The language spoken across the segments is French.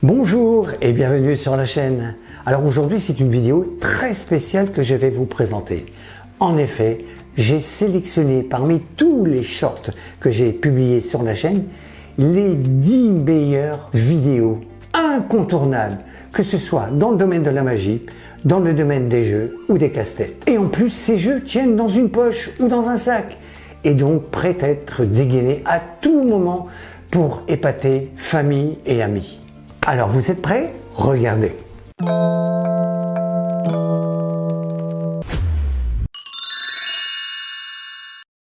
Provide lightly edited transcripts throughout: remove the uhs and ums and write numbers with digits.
Bonjour et bienvenue sur la chaîne. Alors aujourd'hui c'est une vidéo très spéciale que je vais vous présenter. En effet, j'ai sélectionné parmi tous les shorts que j'ai publiés sur la chaîne les 10 meilleures vidéos incontournables, que ce soit dans le domaine de la magie, dans le domaine des jeux ou des casse-têtes. Et en plus ces jeux tiennent dans une poche ou dans un sac et donc prêts à être dégainés à tout moment pour épater famille et amis. Alors vous êtes prêts? Regardez.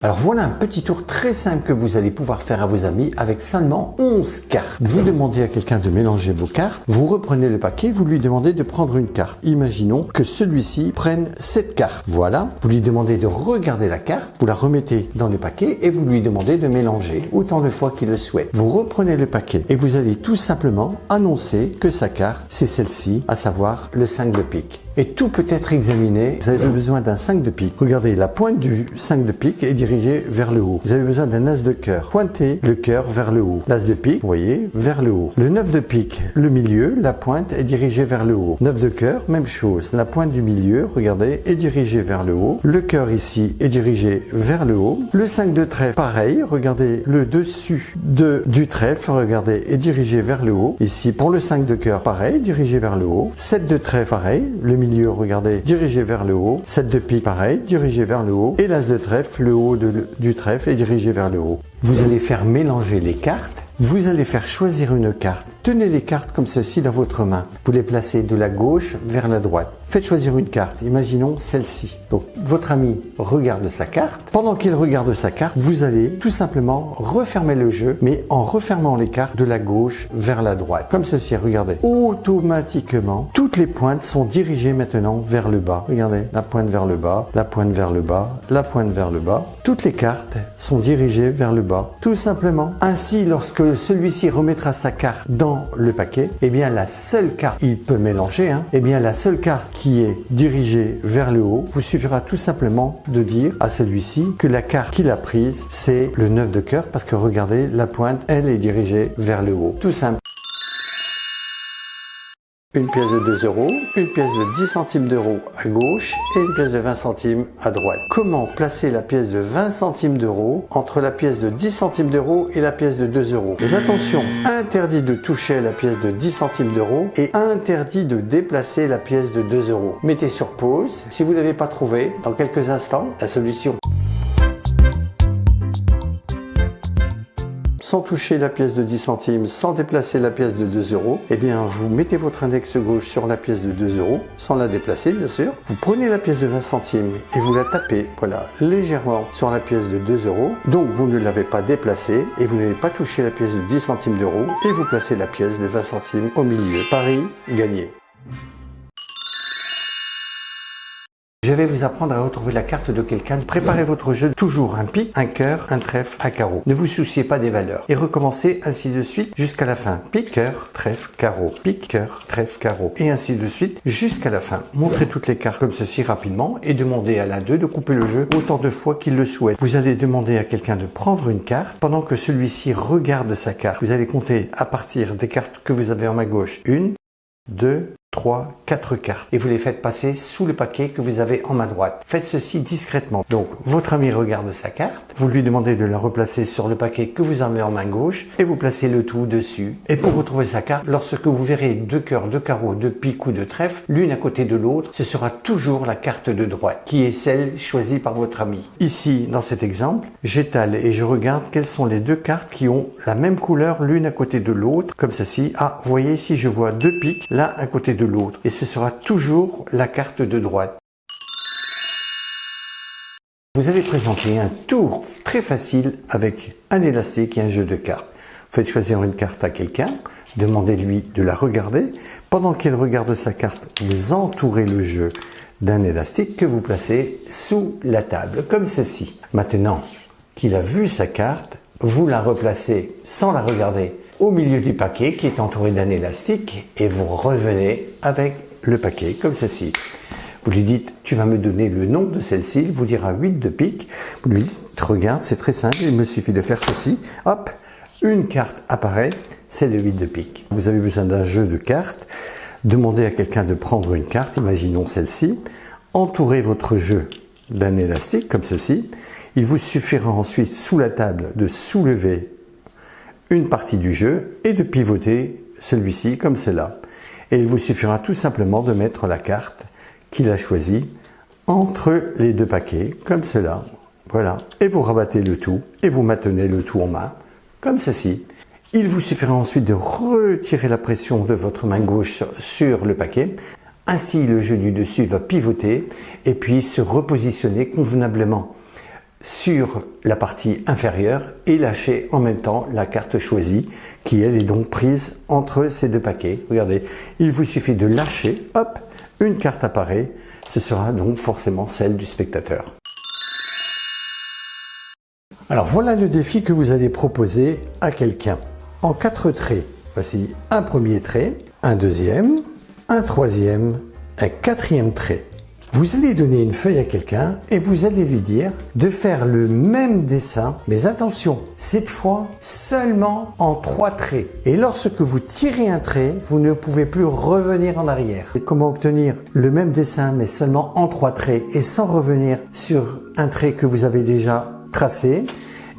Alors voilà un petit tour très simple que vous allez pouvoir faire à vos amis avec seulement 11 cartes. Vous demandez à quelqu'un de mélanger vos cartes, vous reprenez le paquet, vous lui demandez de prendre une carte. Imaginons que celui-ci prenne cette carte. Voilà, vous lui demandez de regarder la carte, vous la remettez dans le paquet et vous lui demandez de mélanger autant de fois qu'il le souhaite. Vous reprenez le paquet et vous allez tout simplement annoncer que sa carte, c'est celle-ci, à savoir le 5 de pique. Et tout peut être examiné. Vous avez besoin d'un 5 de pique. Regardez, la pointe du 5 de pique est dirigée vers le haut. Vous avez besoin d'un as de cœur. Pointez le cœur vers le haut. L'as de pique, vous voyez, vers le haut. Le 9 de pique, le milieu, la pointe est dirigée vers le haut. 9 de cœur, même chose. La pointe du milieu, regardez, est dirigée vers le haut. Le cœur ici est dirigé vers le haut. Le 5 de trèfle, pareil. Regardez, le dessus du trèfle, regardez, est dirigé vers le haut. Ici, pour le 5 de cœur, pareil, dirigé vers le haut. 7 de trèfle, pareil. Le milieu, regardez, dirigé vers le haut. 7 de pique, pareil, dirigé vers le haut. Et l'as de trèfle, le haut du trèfle est dirigé vers le haut. Vous allez faire mélanger les cartes. Vous allez faire choisir une carte. Tenez les cartes comme ceci dans votre main. Vous les placez de la gauche vers la droite. Faites choisir une carte. Imaginons celle-ci. Donc, votre ami regarde sa carte. Pendant qu'il regarde sa carte, vous allez tout simplement refermer le jeu, mais en refermant les cartes de la gauche vers la droite. Comme ceci, regardez. Automatiquement, toutes les pointes sont dirigées maintenant vers le bas. Regardez, la pointe vers le bas, la pointe vers le bas, la pointe vers le bas. Toutes les cartes sont dirigées vers le bas, tout simplement. Ainsi, lorsque celui-ci remettra sa carte dans le paquet, eh bien la seule carte, il peut mélanger, eh bien la seule carte qui est dirigée vers le haut, vous suffira tout simplement de dire à celui-ci que la carte qu'il a prise, c'est le 9 de cœur, parce que regardez, la pointe, elle est dirigée vers le haut. Tout simple. Une pièce de 2 euros, une pièce de 10 centimes d'euros à gauche et une pièce de 20 centimes à droite. Comment placer la pièce de 20 centimes d'euros entre la pièce de 10 centimes d'euros et la pièce de 2 euros? Mais attention, interdit de toucher la pièce de 10 centimes d'euros et interdit de déplacer la pièce de 2 euros. Mettez sur pause. Si vous n'avez pas trouvé, dans quelques instants, la solution. Sans toucher la pièce de 10 centimes, sans déplacer la pièce de 2 euros, eh bien vous mettez votre index gauche sur la pièce de 2 euros, sans la déplacer bien sûr. Vous prenez la pièce de 20 centimes et vous la tapez, voilà, légèrement sur la pièce de 2 euros. Donc vous ne l'avez pas déplacée et vous n'avez pas touché la pièce de 10 centimes d'euros et vous placez la pièce de 20 centimes au milieu. Pari gagné. Je vais vous apprendre à retrouver la carte de quelqu'un. Préparez votre jeu, toujours un pique, un cœur, un trèfle, un carreau. Ne vous souciez pas des valeurs. Et recommencez ainsi de suite jusqu'à la fin. Pique, cœur, trèfle, carreau. Pique, cœur, trèfle, carreau. Et ainsi de suite jusqu'à la fin. Montrez toutes les cartes comme ceci rapidement et demandez à l'un d'eux de couper le jeu autant de fois qu'il le souhaite. Vous allez demander à quelqu'un de prendre une carte. Pendant que celui-ci regarde sa carte, vous allez compter à partir des cartes que vous avez en main gauche. 1, 2, 3, 4 cartes et vous les faites passer sous le paquet que vous avez en main droite. Faites ceci discrètement. Donc votre ami regarde sa carte, vous lui demandez de la replacer sur le paquet que vous avez en main gauche et vous placez le tout dessus. Et pour retrouver sa carte, lorsque vous verrez 2 cœurs, 2 carreaux, 2 piques ou 2 trèfles, l'une à côté de l'autre, ce sera toujours la carte de droite qui est celle choisie par votre ami. Ici, dans cet exemple, j'étale et je regarde quelles sont les 2 cartes qui ont la même couleur l'une à côté de l'autre, comme ceci. Ah, vous voyez ici, je vois 2 piques, l'un à côté de l'autre et ce sera toujours la carte de droite. Vous allez présenter un tour très facile avec un élastique et un jeu de cartes. Vous faites choisir une carte à quelqu'un, demandez-lui de la regarder. Pendant qu'il regarde sa carte, vous entourez le jeu d'un élastique que vous placez sous la table, comme ceci. Maintenant qu'il a vu sa carte, vous la replacez sans la regarder au milieu du paquet qui est entouré d'un élastique et vous revenez avec le paquet comme ceci. Vous lui dites, tu vas me donner le nom de celle-ci, il vous dira 8 de pique. Vous lui dites, regarde, c'est très simple, il me suffit de faire ceci. Hop, une carte apparaît c'est le 8 de pique. Vous avez besoin d'un jeu de cartes. Demandez à quelqu'un de prendre une carte, imaginons celle-ci. Entourez votre jeu d'un élastique comme ceci. Il vous suffira ensuite sous la table de soulever une partie du jeu et de pivoter celui-ci comme cela. Et il vous suffira tout simplement de mettre la carte qu'il a choisie entre les deux paquets comme cela. Voilà. Et vous rabattez le tout et vous maintenez le tout en main comme ceci. Il vous suffira ensuite de retirer la pression de votre main gauche sur le paquet. Ainsi, le jeu du dessus va pivoter et puis se repositionner convenablement sur la partie inférieure et lâcher en même temps la carte choisie qui, elle, est donc prise entre ces deux paquets. Regardez, il vous suffit de lâcher, hop, une carte apparaît. Ce sera donc forcément celle du spectateur. Alors voilà le défi que vous allez proposer à quelqu'un. En 4 traits, voici un premier trait, un deuxième, un troisième, un quatrième trait. Vous allez donner une feuille à quelqu'un et vous allez lui dire de faire le même dessin, mais attention, cette fois seulement en 3 traits. Et lorsque vous tirez un trait, vous ne pouvez plus revenir en arrière. Et comment obtenir le même dessin, mais seulement en 3 traits et sans revenir sur un trait que vous avez déjà tracé?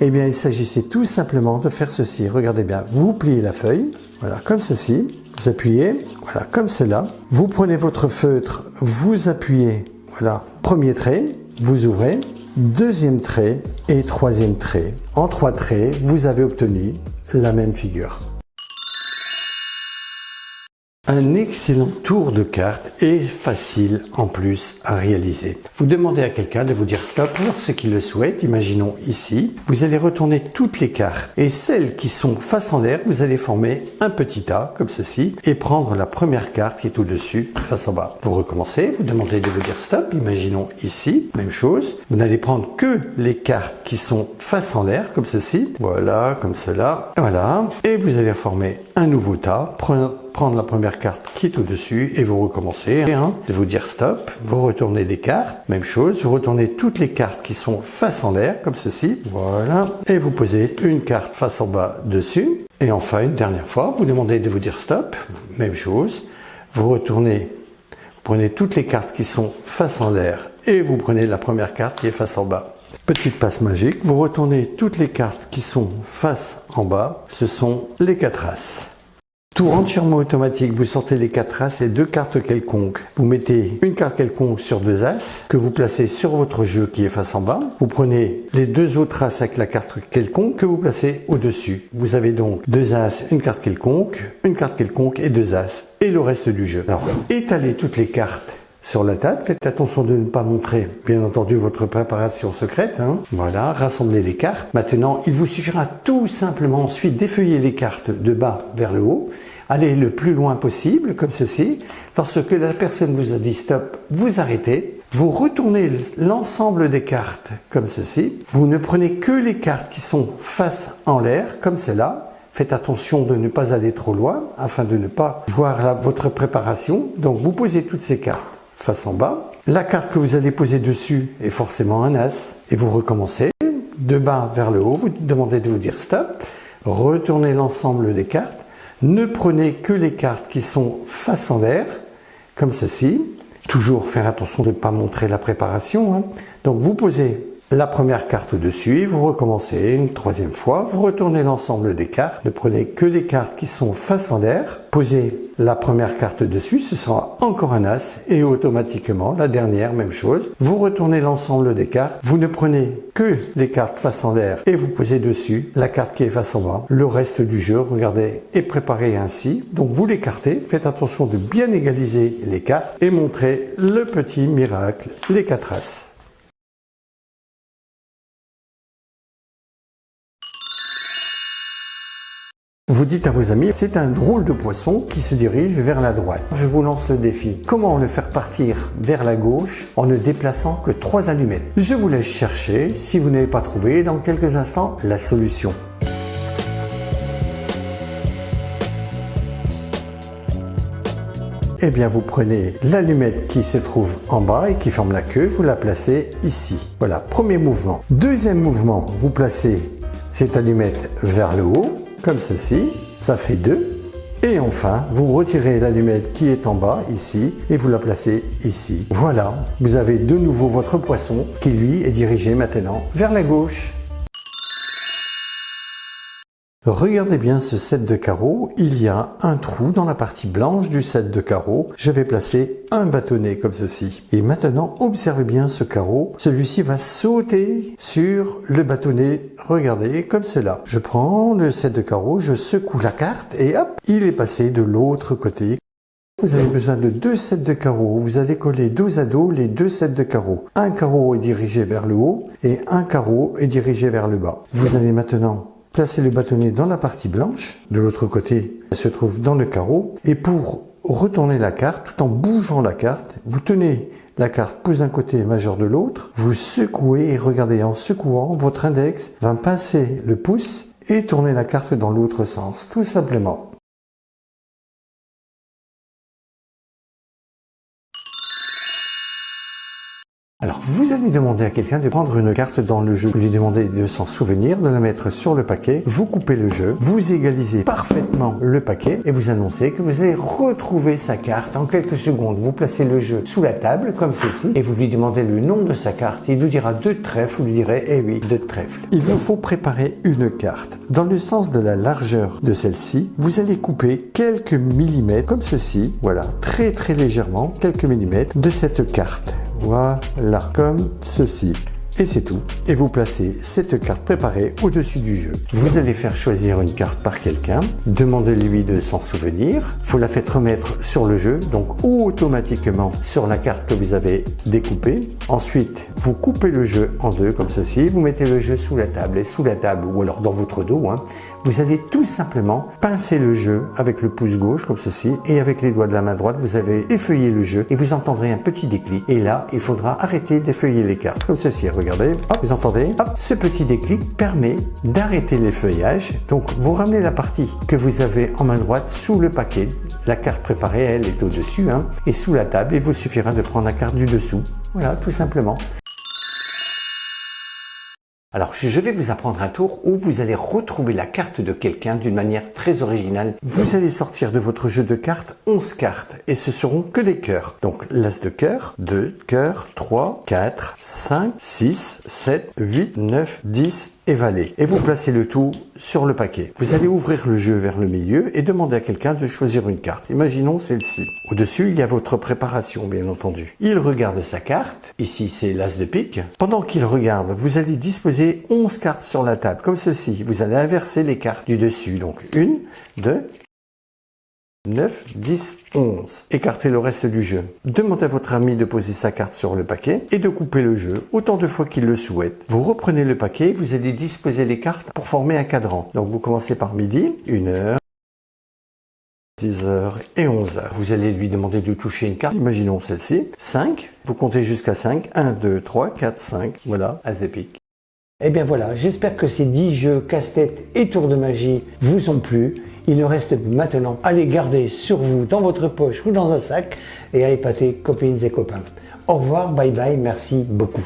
Eh bien, il s'agissait tout simplement de faire ceci. Regardez bien, vous pliez la feuille, voilà, comme ceci. Vous appuyez, voilà, comme cela. Vous prenez votre feutre, vous appuyez, voilà, premier trait, vous ouvrez, deuxième trait et troisième trait. En 3 traits, vous avez obtenu la même figure. Un excellent tour de cartes et facile en plus à réaliser. Vous demandez à quelqu'un de vous dire stop lorsqu'il le souhaite. Imaginons ici, vous allez retourner toutes les cartes et celles qui sont face en l'air, vous allez former un petit A comme ceci et prendre la première carte qui est au-dessus, face en bas. Vous recommencez, vous demandez de vous dire stop. Imaginons ici, même chose. Vous n'allez prendre que les cartes qui sont face en l'air comme ceci. Voilà, comme cela. Voilà. Et vous allez former un nouveau tas. Prendre la première carte qui est au-dessus et vous recommencez, de vous dire stop, vous retournez les cartes, même chose, vous retournez toutes les cartes qui sont face en l'air, comme ceci, voilà, et vous posez une carte face en bas dessus, et enfin une dernière fois, vous demandez de vous dire stop, même chose, vous retournez, vous prenez toutes les cartes qui sont face en l'air et vous prenez la première carte qui est face en bas. Petite passe magique, vous retournez toutes les cartes qui sont face en bas, ce sont les 4 As. Tour entièrement automatique, vous sortez les 4 As et 2 cartes quelconques. Vous mettez une carte quelconque sur 2 As que vous placez sur votre jeu qui est face en bas. Vous prenez les 2 autres As avec la carte quelconque que vous placez au-dessus. Vous avez donc 2 As, une carte quelconque et 2 As et le reste du jeu. Alors, étalez toutes les cartes sur la table, faites attention de ne pas montrer, bien entendu, votre préparation secrète. Voilà, rassemblez les cartes. Maintenant, il vous suffira tout simplement ensuite d'effeuiller les cartes de bas vers le haut. Allez le plus loin possible, comme ceci. Lorsque la personne vous a dit stop, vous arrêtez. Vous retournez l'ensemble des cartes, comme ceci. Vous ne prenez que les cartes qui sont face en l'air, comme cela. Faites attention de ne pas aller trop loin, afin de ne pas voir votre préparation. Donc, vous posez toutes ces cartes face en bas. La carte que vous allez poser dessus est forcément un As. Et vous recommencez de bas vers le haut. Vous demandez de vous dire stop. Retournez l'ensemble des cartes. Ne prenez que les cartes qui sont face en l'air, comme ceci. Toujours faire attention de ne pas montrer la préparation. Donc vous posez la première carte au-dessus, vous recommencez une 3e fois, vous retournez l'ensemble des cartes, ne prenez que les cartes qui sont face en l'air, posez la première carte dessus, ce sera encore un As, et automatiquement, la dernière, même chose, vous retournez l'ensemble des cartes, vous ne prenez que les cartes face en l'air, et vous posez dessus la carte qui est face en bas. Le reste du jeu, regardez, est préparé ainsi, donc vous l'écartez, faites attention de bien égaliser les cartes, et montrez le petit miracle, les 4 As. Vous dites à vos amis, c'est un drôle de poisson qui se dirige vers la droite. Je vous lance le défi. Comment le faire partir vers la gauche en ne déplaçant que 3 allumettes? Je vous laisse chercher, si vous n'avez pas trouvé, dans quelques instants, la solution. Eh bien, vous prenez l'allumette qui se trouve en bas et qui forme la queue, vous la placez ici. Voilà, premier mouvement. Deuxième mouvement, vous placez cette allumette vers le haut, comme ceci, Ça fait 2. Et enfin, vous retirez l'allumette qui est en bas, ici, et vous la placez ici. Voilà, vous avez de nouveau votre poisson qui, lui, est dirigé maintenant vers la gauche. Regardez bien ce set de carreaux, il y a un trou dans la partie blanche du set de carreaux. Je vais placer un bâtonnet comme ceci. Et maintenant, observez bien ce carreau. Celui-ci va sauter sur le bâtonnet. Regardez, comme cela. Je prends le set de carreaux, je secoue la carte et hop, il est passé de l'autre côté. Vous avez besoin de 2 sets de carreaux. Vous allez coller dos à dos les 2 sets de carreaux. Un carreau est dirigé vers le haut et un carreau est dirigé vers le bas. Vous allez maintenant placez le bâtonnet dans la partie blanche, de l'autre côté, elle se trouve dans le carreau, et pour retourner la carte, tout en bougeant la carte, vous tenez la carte pouce d'un côté et majeur de l'autre, vous secouez et regardez, en secouant, votre index va pincer le pouce et tourner la carte dans l'autre sens, tout simplement. Alors, vous allez demander à quelqu'un de prendre une carte dans le jeu. Vous lui demandez de s'en souvenir, de la mettre sur le paquet. Vous coupez le jeu, vous égalisez parfaitement le paquet et vous annoncez que vous allez retrouver sa carte en quelques secondes. Vous placez le jeu sous la table, comme ceci, et vous lui demandez le nom de sa carte. Il vous dira 2 de trèfle, vous lui direz, eh oui, 2 de trèfle. Il vous faut préparer une carte. Dans le sens de la largeur de celle-ci, vous allez couper quelques millimètres, comme ceci, voilà, très légèrement, quelques millimètres de cette carte. Voilà, comme ceci. Et c'est tout. Et vous placez cette carte préparée au-dessus du jeu. Vous allez faire choisir une carte par quelqu'un. Demandez-lui de s'en souvenir. Vous la faites remettre sur le jeu, donc automatiquement sur la carte que vous avez découpée. Ensuite, vous coupez le jeu en 2 comme ceci. Vous mettez le jeu sous la table et sous la table ou alors dans votre dos. Vous allez tout simplement pincer le jeu avec le pouce gauche comme ceci et avec les doigts de la main droite, vous avez effeuillé le jeu et vous entendrez un petit déclic. Et là, il faudra arrêter d'effeuiller les cartes comme ceci. Regardez. Hop, vous entendez? Hop, ce petit déclic permet d'arrêter l'effeuillage. Donc, vous ramenez la partie que vous avez en main droite sous le paquet. La carte préparée, elle est au-dessus, et sous la table. Il vous suffira de prendre la carte du dessous. Voilà, tout simplement. Alors, je vais vous apprendre un tour où vous allez retrouver la carte de quelqu'un d'une manière très originale. Vous allez sortir de votre jeu de cartes 11 cartes et ce seront que des cœurs. Donc, l'as de cœur, 2 cœurs, 3, 4, 5, 6, 7, 8, 9, 10 et valet. Et vous placez le tout sur le paquet. Vous allez ouvrir le jeu vers le milieu et demander à quelqu'un de choisir une carte. Imaginons celle-ci. Au-dessus, il y a votre préparation, bien entendu. Il regarde sa carte. Ici, c'est l'as de pique. Pendant qu'il regarde, vous allez disposer 11 cartes sur la table, comme ceci. Vous allez inverser les cartes du dessus. Donc, 1, 2, 9, 10, 11. Écartez le reste du jeu. Demandez à votre ami de poser sa carte sur le paquet et de couper le jeu autant de fois qu'il le souhaite. Vous reprenez le paquet, vous allez disposer les cartes pour former un cadran. Donc vous commencez par midi, 1h, 10h et 11h. Vous allez lui demander de toucher une carte. Imaginons celle-ci. 5. Vous comptez jusqu'à 5. 1, 2, 3, 4, 5. Voilà, as de pique. Et bien voilà, j'espère que ces 10 jeux casse-tête et tours de magie vous ont plu. Il ne reste maintenant à les garder sur vous, dans votre poche ou dans un sac et à épater copines et copains. Au revoir, bye bye, merci beaucoup.